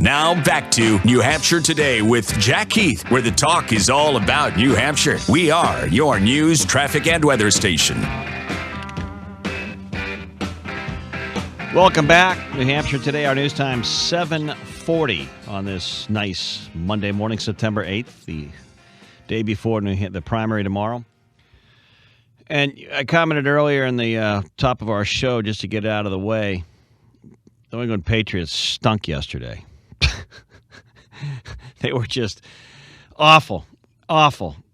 Now back to New Hampshire Today with Jack Heath, where the talk is all about New Hampshire. We are your news, traffic, and weather station. Welcome back. New Hampshire Today, our news time 7:40 on this nice Monday morning, September 8th, the day before the primary tomorrow. And I commented earlier in the top of our show, just to get it out of the way, the New England Patriots stunk yesterday. They were just awful.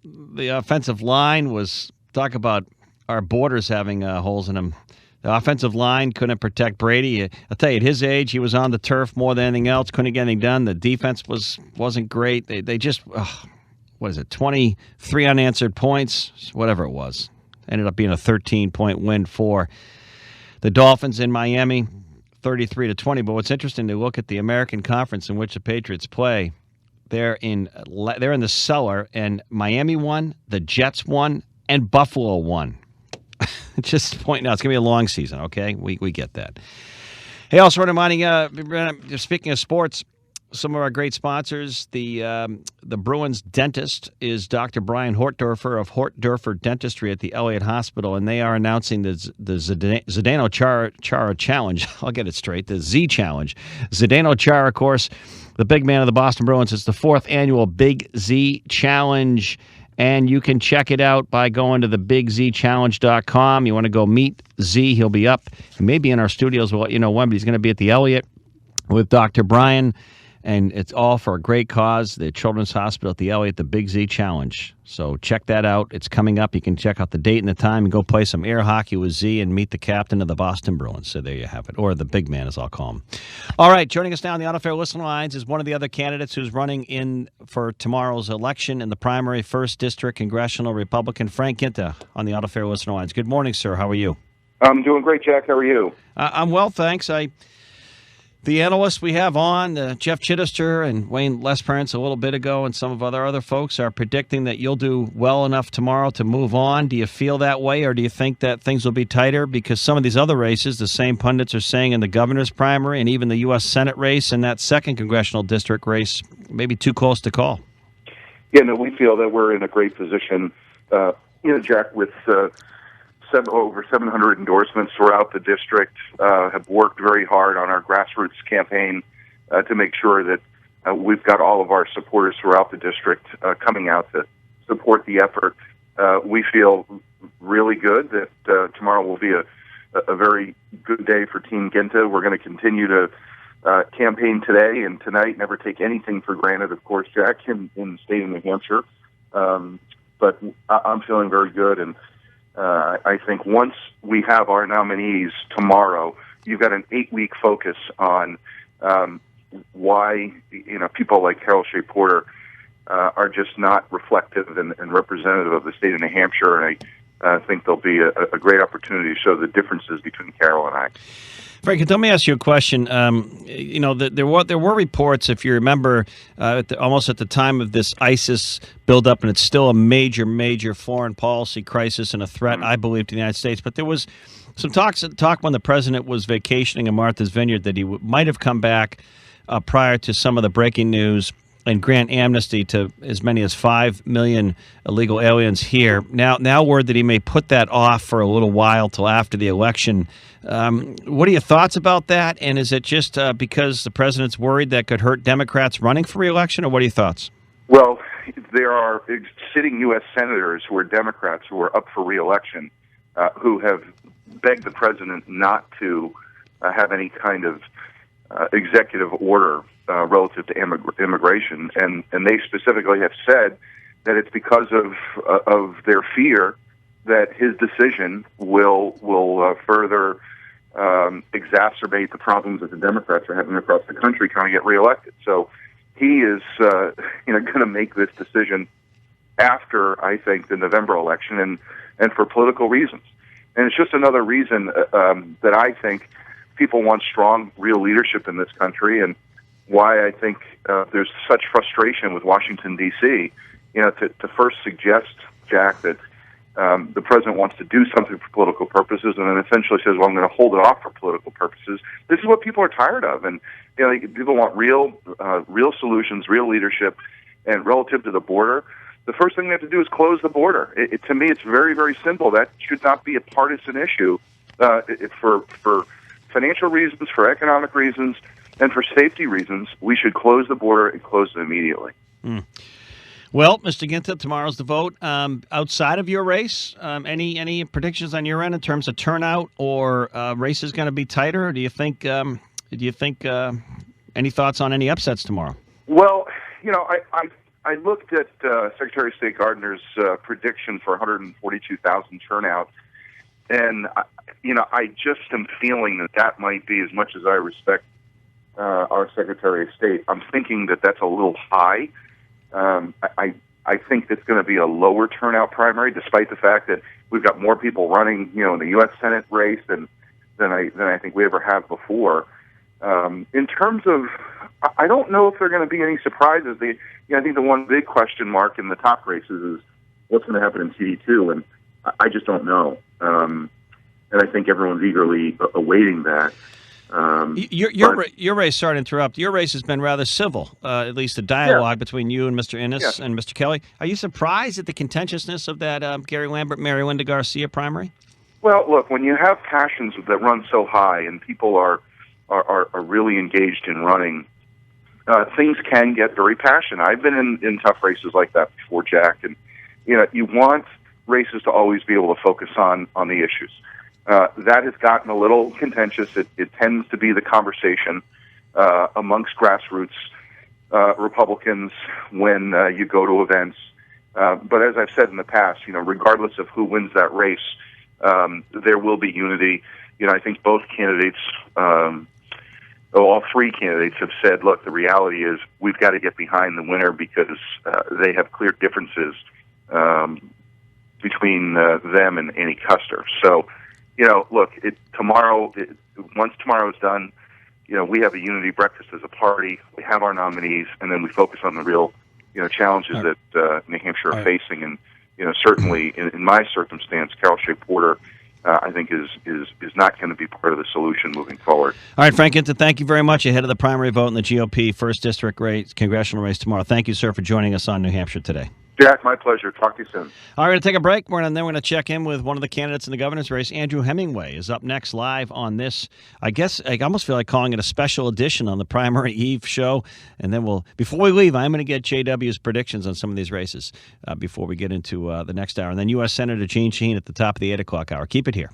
The offensive line was, talk about our borders having holes in them. The offensive line couldn't protect Brady. I'll tell you, at his age, he was on the turf more than anything else. Couldn't get anything done. The defense wasn't great. They just, 23 unanswered points, whatever it was. Ended up being a 13-point win for the Dolphins in Miami, 33-20. But what's interesting to look at the American Conference in which the Patriots play. They're in the cellar, and Miami won, the Jets won, and Buffalo won. Just pointing out, it's going to be a long season, okay? We get that. Hey, also reminding, speaking of sports, some of our great sponsors, the Bruins dentist is Dr. Brian Hortdorfer of Hortdorfer Dentistry at the Elliott Hospital, and they are announcing the Zdeno Chara Challenge. I'll get it straight, the Z Challenge. Zdeno Chara, of course, the big man of the Boston Bruins. It's the 4th annual Big Z Challenge. And you can check it out by going to thebigzchallenge.com. You want to go meet Z, he'll be up. He may be in our studios. We'll let you know when, but he's going to be at the Elliott with Dr. Brian. And it's all for a great cause, the Children's Hospital at the Elliott, the Big Z Challenge. So check that out. It's coming up. You can check out the date and the time and go play some air hockey with Z and meet the captain of the Boston Bruins. So there you have it, or the big man, as I'll call him. All right, joining us now on the Auto Fair Listener Lines is one of the other candidates who's running in for tomorrow's election in the primary 1st District Congressional Republican, Frank Guinta, on the Auto Fair Listener Lines. Good morning, sir. How are you? I'm doing great, Jack. How are you? I'm well, thanks. The analysts we have on, Jeff Chittister and Wayne Lesperance a little bit ago, and some of other folks are predicting that you'll do well enough tomorrow to move on. Do you feel that way, or do you think that things will be tighter? Because some of these other races, the same pundits are saying in the governor's primary and even the U.S. Senate race and that 2nd congressional district race, maybe too close to call. Yeah, no, we feel that we're in a great position, Jack, with over 700 endorsements throughout the district, have worked very hard on our grassroots campaign to make sure that we've got all of our supporters throughout the district coming out to support the effort. We feel really good that tomorrow will be a very good day for Team Guinta. We're going to continue to campaign today and tonight, never take anything for granted, of course, Jack, in the state of New Hampshire. But I'm feeling very good, and I think once we have our nominees tomorrow, you've got an 8-week focus on why people like Carol Shea Porter are just not reflective and representative of the state of New Hampshire, and I think there'll be a great opportunity to show the differences between Carol and I. Frank, let me ask you a question. There were reports, if you remember, almost at the time of this ISIS buildup, and it's still a major foreign policy crisis and a threat, I believe, to the United States. But there was some talk when the president was vacationing in Martha's Vineyard that he might have come back prior to some of the breaking news and grant amnesty to as many as 5 million illegal aliens here. Now word that he may put that off for a little while till after the election. What are your thoughts about that? And is it just because the president's worried that could hurt Democrats running for re-election, or what are your thoughts? Well, there are sitting U.S. senators who are Democrats who are up for re-election who have begged the president not to have any kind of executive order relative to immigration, and they specifically have said that it's because of their fear that his decision will further exacerbate the problems that the Democrats are having across the country trying to get reelected. So he is going to make this decision after, I think, the November election, and for political reasons. And it's just another reason that I think people want strong, real leadership in this country, and why I think there's such frustration with Washington, D.C., to first suggest, Jack, that the president wants to do something for political purposes, and then essentially says, "Well, I'm going to hold it off for political purposes." This is what people are tired of, and people want real solutions, real leadership, and relative to the border. The first thing they have to do is close the border. To me, it's very, very simple. That should not be a partisan issue. For financial reasons, for economic reasons, and for safety reasons, we should close the border and close it immediately. Well, Mr. Guinta, tomorrow's the vote. Outside of your race, any predictions on your end in terms of turnout, or race is going to be tighter? Or do you think any thoughts on any upsets tomorrow? Well, I looked at Secretary of State Gardner's prediction for 142,000 turnout, and I just am feeling that might be, as much as I respect our Secretary of State, I'm thinking that that's a little high. I think it's going to be a lower turnout primary, despite the fact that we've got more people running, in the U.S. Senate race than I think we ever have before. In terms of, I don't know if there are going to be any surprises. I think the one big question mark in the top races is what's going to happen in CD2, and I just don't know. And I think everyone's eagerly awaiting that. Your race, sorry to interrupt, your race has been rather civil, at least the dialogue between you and Mr. Innes and Mr. Kelly. Are you surprised at the contentiousness of that Gary Lambert, Mary Linda Garcia primary? Well, look, when you have passions that run so high and people are really engaged in running, things can get very passionate. I've been in tough races like that before, Jack, and you want races to always be able to focus on the issues. That has gotten a little contentious. It tends to be the conversation amongst grassroots Republicans when you go to events. But as I've said in the past, regardless of who wins that race, there will be unity. I think both candidates, all three candidates, have said, look, the reality is we've got to get behind the winner because they have clear differences between them and Annie Custer. So, look, once tomorrow is done, we have a unity breakfast as a party. We have our nominees, and then we focus on the real, challenges that New Hampshire are facing. And, certainly in my circumstance, Carol Shea Porter, I think is not going to be part of the solution moving forward. All right, Frank Guinta, thank you very much. Ahead of the primary vote in the GOP 1st District race, congressional race tomorrow. Thank you, sir, for joining us on New Hampshire Today. Jack, my pleasure. Talk to you soon. All right, we're going to take a break. Then we're going to check in with one of the candidates in the governor's race. Andrew Hemingway is up next live on this. I guess I almost feel like calling it a special edition on the Primary Eve show. And then before we leave, I'm going to get JW's predictions on some of these races before we get into the next hour. And then U.S. Senator Jeanne Shaheen at the top of the 8 o'clock hour. Keep it here.